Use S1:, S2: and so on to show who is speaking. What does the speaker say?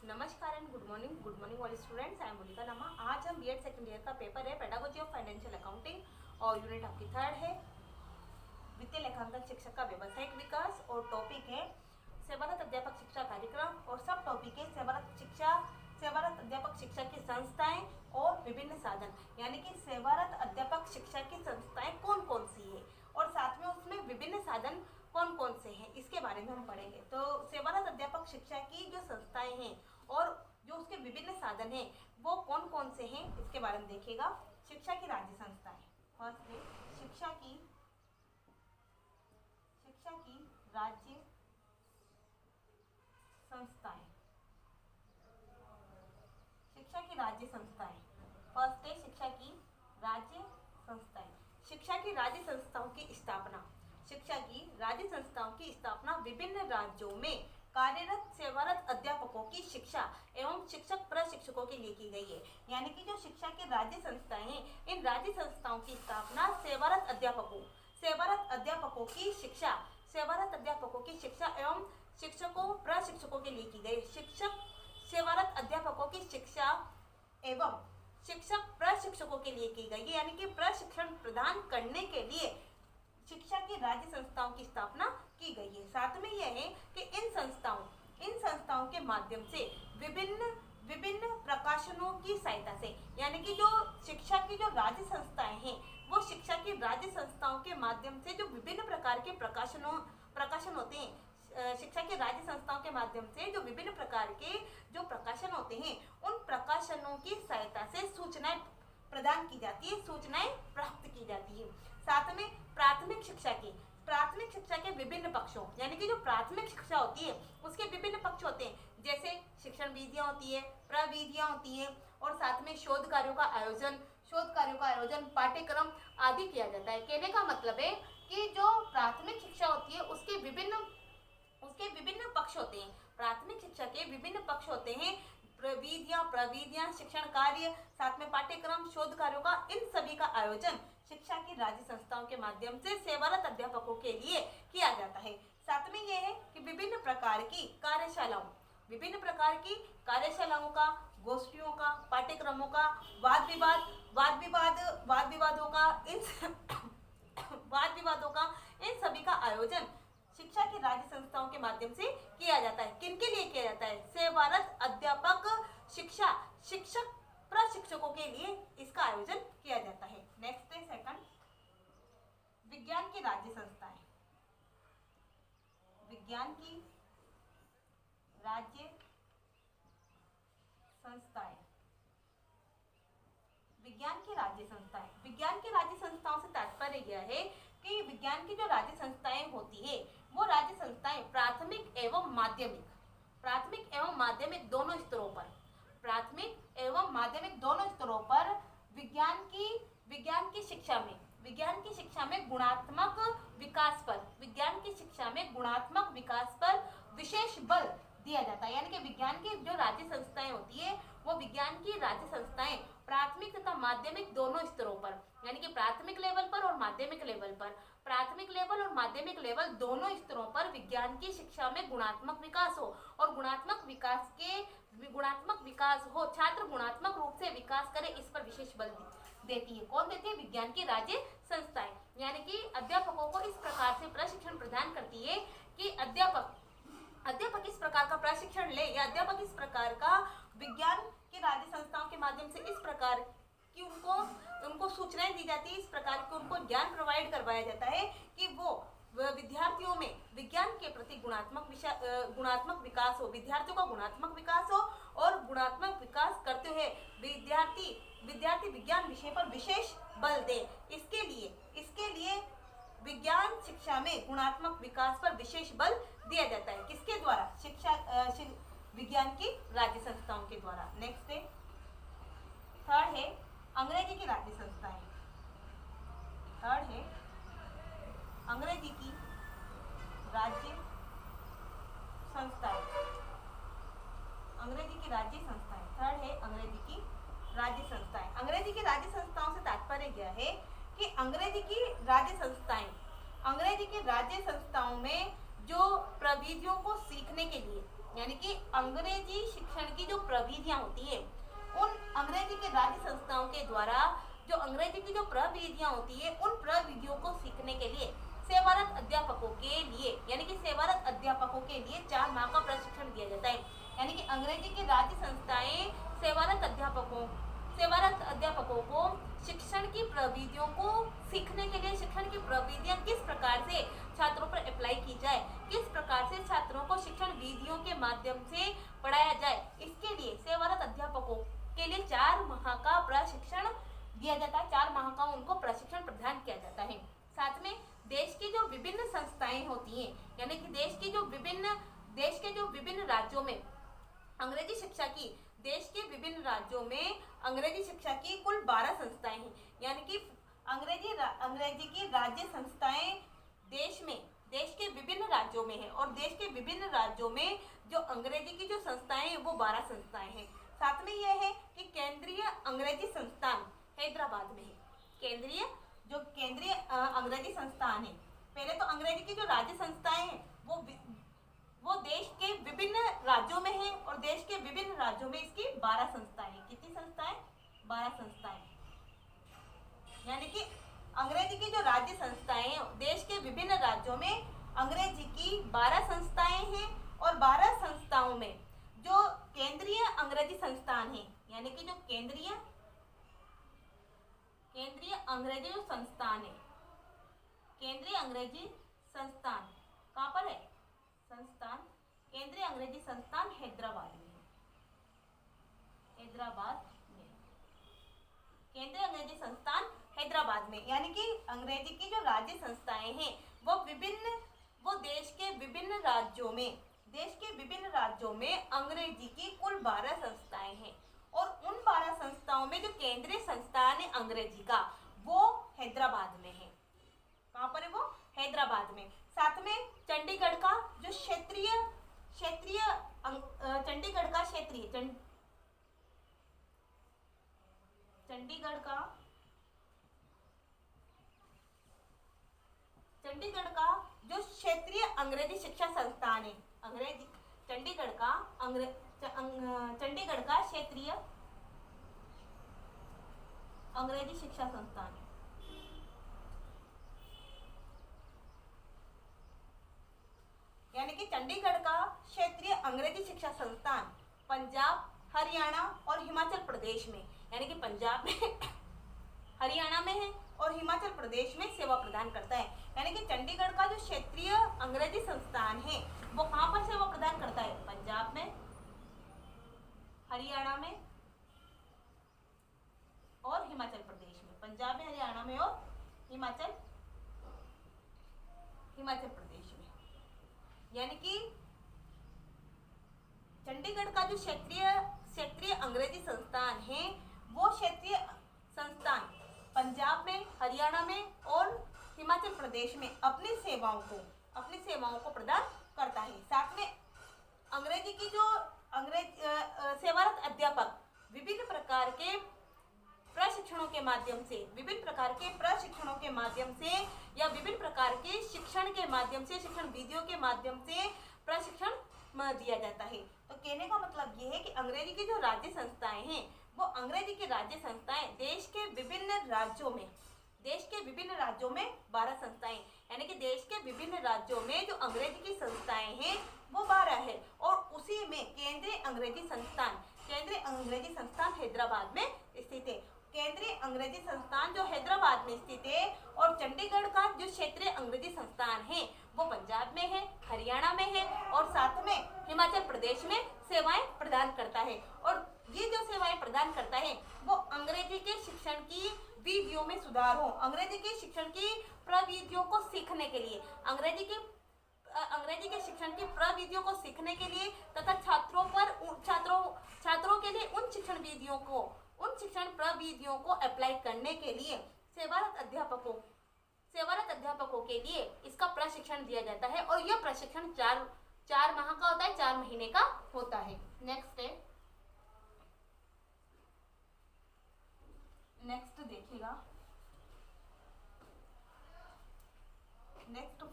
S1: नमस्कार and good morning all students. I am Monika Nama. आज हम बीएड सेकंड ईयर का पेपर है पेडागोजी ऑफ फाइनेंशियल अकाउंटिंग और यूनिट आपकी थर्ड है वित्तीय लेखांकन शिक्षक का व्यावसायिक विकास और टॉपिक है सेवारत अध्यापक शिक्षा कार्यक्रम और सब टॉपिक है सेवारत अध्यापक शिक्षा की संस्थाएं और विभिन्न साधन, यानी कि सेवारत अध्यापक शिक्षा की संस्थाएं कौन कौन सी है और साथ में उसमें विभिन्न साधन कौन कौन से हैं, इसके बारे में हम पढ़ेंगे। तो सेवारत अध्यापक शिक्षा की जो संस्थाएं हैं और जो उसके विभिन्न साधन हैं वो कौन कौन से हैं, इसके बारे में देखिएगा। शिक्षा की राज्य संस्थाएं, फर्स्ट है शिक्षा की राज्य संस्थाएं। शिक्षा की राज्य संस्थाएं, फर्स्ट है शिक्षा की राज्य संस्थाएं। शिक्षा की राज्य संस्थाओं की स्थापना। शिक्षा की राज्य संस्थाओं की स्थापना विभिन्न राज्यों में कार्यरत सेवारत अध्यापकों की शिक्षा एवं शिक्षक प्रशिक्षकों के लिए की गई है। यानी कि जो शिक्षा की राज्य संस्थाएं हैं, इन राज्य संस्थाओं की स्थापना सेवारत अध्यापकों की शिक्षा एवं शिक्षकों प्रशिक्षकों के लिए की गई। सेवारत अध्यापकों की शिक्षा एवं शिक्षक प्रशिक्षकों के लिए की गई है, यानी कि प्रशिक्षण प्रदान करने के लिए शिक्षा की राज्य संस्थाओं की स्थापना की गई है। साथ में यह है कि इन संस्थाओं के माध्यम से विभिन्न प्रकाशनों की सहायता से, यानी कि जो शिक्षा की जो राज्य संस्थाएं हैं वो शिक्षा की राज्य संस्थाओं के माध्यम से जो विभिन्न प्रकार के प्रकाशन होते हैं, शिक्षा की राज्य संस्थाओं के माध्यम से जो विभिन्न प्रकार के जो प्रकाशन होते हैं उन प्रकाशनों की सहायता से सूचनाएं प्रदान की जाती है, सूचनाएं प्राप्त की जाती है। साथ में प्राथमिक शिक्षा के विभिन्न पक्षों, यानी कि जो प्राथमिक शिक्षा होती है उसके विभिन्न पक्ष होते हैं, जैसे शिक्षण विधियां होती है, प्रविधियां होती है और साथ में शोध कार्यों का आयोजन, पाठ्यक्रम आदि किया जाता है। कहने का मतलब है कि जो प्राथमिक शिक्षा होती है उसके विभिन्न पक्ष होते हैं। प्राथमिक शिक्षा के विभिन्न पक्ष होते हैं, प्रविधियां, शिक्षण कार्य, साथ में पाठ्यक्रम, शोध कार्यों का, इन सभी का आयोजन शिक्षा की राज्य संस्थाओं के माध्यम से सेवारत अध्यापकों के लिए किया जाता है। साथ में यह है कि विभिन्न प्रकार की कार्यशालाओं का, गोष्ठियों का, पाठ्यक्रमों का, वाद विवादों का इन सभी का आयोजन शिक्षा की राज्य संस्थाओं के माध्यम से किया जाता है। किनके लिए किया जाता है? सेवारत अध्यापक शिक्षक प्रशिक्षकों के लिए इसका आयोजन किया जाता है। नेक्स्ट है सेकंड, विज्ञान की राज्य संस्थाएं। विज्ञान की राज्य संस्थाओं से तात्पर्य यह है कि विज्ञान की जो राज्य संस्थाएं होती है वो राज्य संस्थाएं प्राथमिक एवं माध्यमिक दोनों स्तरों पर विज्ञान की शिक्षा में गुणात्मक विकास पर विशेष बल दिया जाता है। यानी कि विज्ञान की जो राज्य संस्थाएं होती है वो विज्ञान की राज्य संस्थाएं प्राथमिक तथा माध्यमिक दोनों स्तरों पर, यानी कि प्राथमिक लेवल पर और माध्यमिक लेवल दोनों स्तरों पर विज्ञान की शिक्षा में गुणात्मक विकास हो और गुणात्मक विकास हो, छात्र गुणात्मक रूप से विकास करे, इस पर विशेष बल देती है। कौन देती है? विज्ञान की राज्य संस्थाएं। यानी कि अध्यापकों को इस प्रकार से प्रशिक्षण प्रदान करती है कि अध्यापक इस प्रकार का प्रशिक्षण ले या अध्यापक इस प्रकार का विज्ञान की राज्य संस्थाओं के माध्यम से इस प्रकार की उनको सूचनाएं दी जाती है, इस प्रकार के उनको ज्ञान प्रोवाइड करवाया जाता है कि वो विद्यार्थियों में विज्ञान के प्रति गुणात्मक विकास हो, विद्यार्थियों का गुणात्मक विकास हो और गुणात्मक विकास करते हुए विद्यार्थी विज्ञान विषय पर विशेष बल दे। इसके लिए विज्ञान शिक्षा में गुणात्मक विकास पर विशेष बल दिया जाता है। किसके द्वारा? विज्ञान की राज्य संस्थाओं के द्वारा। नेक्स्ट है थर्ड है अंग्रेजी की राज्य संस्थाएं। अंग्रेजी की राज्य संस्थाएं। थर्ड है अंग्रेजी की राज्य संस्थाएं। अंग्रेजी की राज्य संस्थाओं से तात्पर्य यह है कि अंग्रेजी की राज्य संस्थाओं में जो प्रविधियों को सीखने के लिए यानी कि अंग्रेजी शिक्षण की जो प्रविधियां होती है, उन अंग्रेजी के राज्य संस्थाओं के द्वारा जो अंग्रेजी की जो प्रविधियां होती है, उन प्रविधियों को सीखने के लिए सेवारत अध्यापकों के लिए, यानी कि सेवारत अध्यापकों के लिए 4 माह का प्रशिक्षण दिया जाता है। यानी कि अंग्रेजी की राज्य संस्थाएं सेवारत अध्यापकों को शिक्षण की प्रविधियों को सीखने के लिए, शिक्षण की प्रविधियां किस प्रकार से छात्रों पर अप्लाई की जाए, किस प्रकार से छात्रों को शिक्षण विधियों के माध्यम से पढ़ाया जाए, इसके लिए सेवारत अध्यापकों के लिए 4 माह का प्रशिक्षण दिया जाता है। 4 माह का उनको प्रशिक्षण प्रदान किया जाता है। साथ में देश की जो विभिन्न संस्थाएं होती हैं, यानी कि देश के जो विभिन्न राज्यों में अंग्रेजी शिक्षा की, देश के विभिन्न राज्यों में अंग्रेजी शिक्षा की कुल 12 संस्थाएं हैं। यानी कि अंग्रेजी की राज्य संस्थाएं देश के विभिन्न राज्यों में है, और देश के विभिन्न राज्यों में जो अंग्रेजी की जो संस्थाएं हैं वो 12 संस्थाएं हैं। साथ में यह है कि केंद्रीय अंग्रेजी संस्थान हैदराबाद में है। केंद्रीय अंग्रेजी संस्थान है। पहले तो अंग्रेजी की जो राज्य संस्थाएं हैं वो देश के विभिन्न राज्यों में है, और देश के विभिन्न राज्यों में इसकी 12 संस्थाएं हैं। कितनी संस्थाएं? 12 संस्थाएं। यानी कि अंग्रेजी की जो राज्य संस्थाएं हैं, देश के विभिन्न राज्यों में अंग्रेजी की 12 संस्थाएं हैं, और 12 संस्थाओं में जो केंद्रीय अंग्रेजी संस्थान है, यानी कि जो केंद्रीय अंग्रेजी जो संस्थान है, केंद्रीय अंग्रेजी संस्थान कहाँ पर है? संस्थान केंद्रीय अंग्रेजी संस्थान हैदराबाद में है। केंद्रीय अंग्रेजी संस्थान हैदराबाद में, यानी कि अंग्रेजी की जो राज्य संस्थाएं हैं वो देश के विभिन्न राज्यों में अंग्रेजी की कुल 12 संस्थाएं हैं, और उन 12 संस्थाओं में जो केंद्रीय संस्थान है अंग्रेजी का, वो हैदराबाद में है। कहाँ पर है वो? हैदराबाद में। साथ में चंडीगढ़ का जो क्षेत्रीय अंग्रेजी शिक्षा संस्थान है, चंडीगढ़ का क्षेत्रीय अंग्रेजी शिक्षा संस्थान, यानी कि चंडीगढ़ का क्षेत्रीय अंग्रेजी शिक्षा संस्थान पंजाब, हरियाणा और हिमाचल प्रदेश में, यानी कि पंजाब में हरियाणा में है और हिमाचल प्रदेश में सेवा प्रदान करता है। यानी कि चंडीगढ़ का जो क्षेत्रीय अंग्रेजी संस्थान है वो कहाँ पर सेवा प्रदान करता है? पंजाब में, हरियाणा में और हिमाचल प्रदेश में। पंजाब में, हरियाणा में और हिमाचल प्रदेश में। यानी कि चंडीगढ़ का जो क्षेत्रीय अंग्रेजी संस्थान है वो क्षेत्रीय संस्थान पंजाब में, हरियाणा में और हिमाचल प्रदेश में अपनी सेवाओं को प्रदान करता है। साथ में अंग्रेजी की जो सेवारत अध्यापक विभिन्न प्रकार के प्रशिक्षणों के माध्यम से या विभिन्न प्रकार के शिक्षण के माध्यम से, शिक्षण विधियों के माध्यम से प्रशिक्षण दिया जाता है। तो कहने का मतलब ये है कि अंग्रेजी की जो राज्य संस्थाएं हैं वो अंग्रेजी की राज्य संस्थाएं देश के विभिन्न राज्यों में 12 संस्थाएं, यानी कि देश के विभिन्न राज्यों में जो अंग्रेजी की संस्थाएं हैं वो 12 है, और उसी में केंद्रीय अंग्रेजी संस्थान हैदराबाद में स्थित है। केंद्रीय अंग्रेजी संस्थान जो हैदराबाद में स्थित है, और चंडीगढ़ का जो क्षेत्रीय अंग्रेजी संस्थान है वो पंजाब में है, हरियाणा में है और साथ में हिमाचल प्रदेश में सेवाएं प्रदान करता है। और ये जो सेवाएं प्रदान करता है वो अंग्रेजी के शिक्षण की विधियों में सुधार हो, अंग्रेजी के शिक्षण की प्रविधियों को सीखने के लिए, अंग्रेजी के शिक्षण की प्रविधियों को सीखने के लिए तथा छात्रों के लिए उन शिक्षण प्रविधियों को अप्लाई करने के लिए सेवारत अध्यापकों के लिए इसका प्रशिक्षण दिया जाता है, और यह प्रशिक्षण 4 माह का होता है, 4 महीने का होता है। नेक्स्ट देखिएगा।